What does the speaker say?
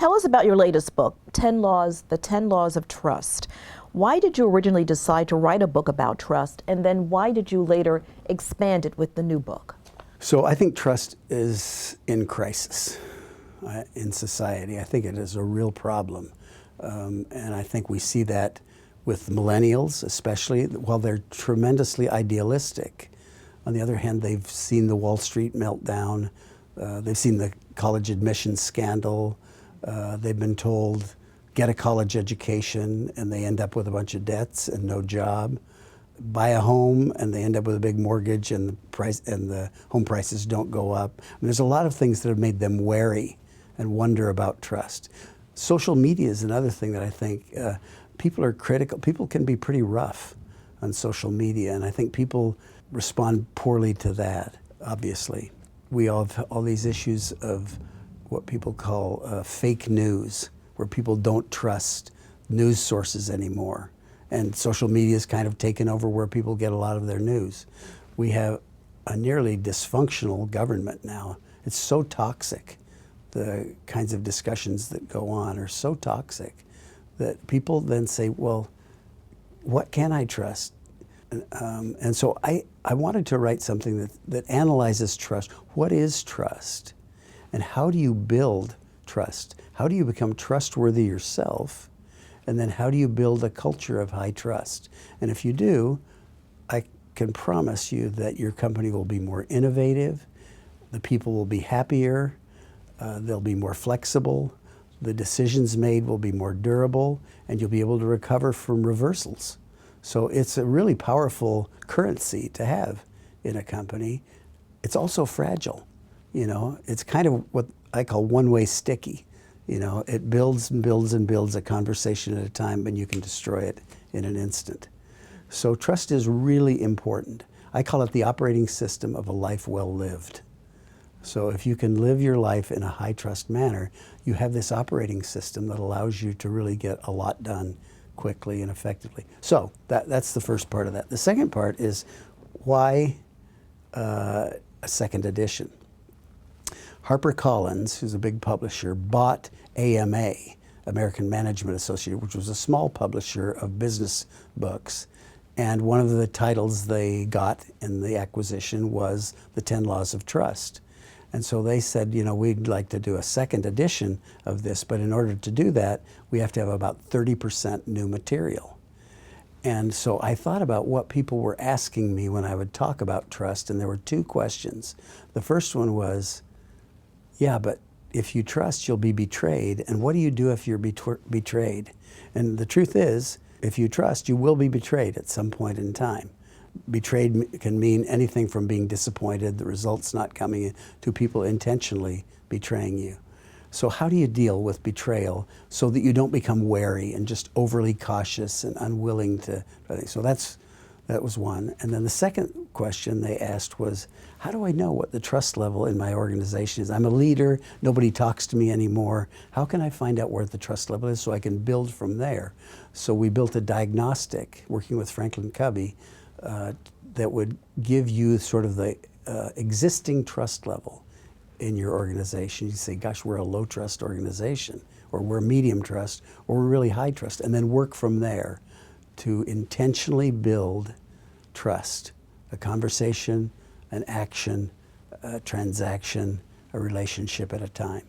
Tell us about your latest book, The 10 Laws of Trust. Why did you originally decide to write a book about trust, and then why did you later expand it with the new book? So I think trust is in crisis in society. I think it is a real problem. And I think we see that with millennials especially. While they're tremendously idealistic, on the other hand, they've seen the Wall Street meltdown, they've seen the college admissions scandal, they've been told, get a college education, and they end up with a bunch of debts and no job. Buy a home, and they end up with a big mortgage, and the home prices don't go up. And there's a lot of things that have made them wary and wonder about trust. Social media is another thing that I think people are critical. People can be pretty rough on social media, and I think people respond poorly to that, obviously. We all have all these issues of what people call fake news, where people don't trust news sources anymore. And social media has kind of taken over where people get a lot of their news. We have a nearly dysfunctional government now. It's so toxic. The kinds of discussions that go on are so toxic that people then say, well, what can I trust? And so I wanted to write something that analyzes trust. What is trust? And how do you build trust? How do you become trustworthy yourself? And then how do you build a culture of high trust? And if you do, I can promise you that your company will be more innovative, the people will be happier, they'll be more flexible, the decisions made will be more durable, and you'll be able to recover from reversals. So it's a really powerful currency to have in a company. It's also fragile. You know, it's kind of what I call one-way sticky. You know, it builds and builds and builds a conversation at a time, and you can destroy it in an instant. So trust is really important. I call it the operating system of a life well lived. So if you can live your life in a high trust manner, you have this operating system that allows you to really get a lot done quickly and effectively. So that's the first part of that. The second part is why a second edition. HarperCollins, who's a big publisher, bought AMA, American Management Association, which was a small publisher of business books. And one of the titles they got in the acquisition was The 10 Laws of Trust. And so they said, you know, we'd like to do a second edition of this, but in order to do that, we have to have about 30% new material. And so I thought about what people were asking me when I would talk about trust, and there were two questions. The first one was, yeah, but if you trust, you'll be betrayed, and what do you do if you're betrayed? And the truth is, if you trust, you will be betrayed at some point in time. Betrayed can mean anything from being disappointed, the results not coming in, to people intentionally betraying you. So how do you deal with betrayal so that you don't become wary and just overly cautious and unwilling to? So that was one. And then the second question they asked was, how do I know what the trust level in my organization is? I'm a leader, nobody talks to me anymore. How can I find out where the trust level is so I can build from there? So we built a diagnostic, working with Franklin Covey, that would give you sort of the existing trust level in your organization. You say, gosh, we're a low trust organization, or we're medium trust, or we're really high trust, and then work from there to intentionally build trust, a conversation, an action, a transaction, a relationship at a time.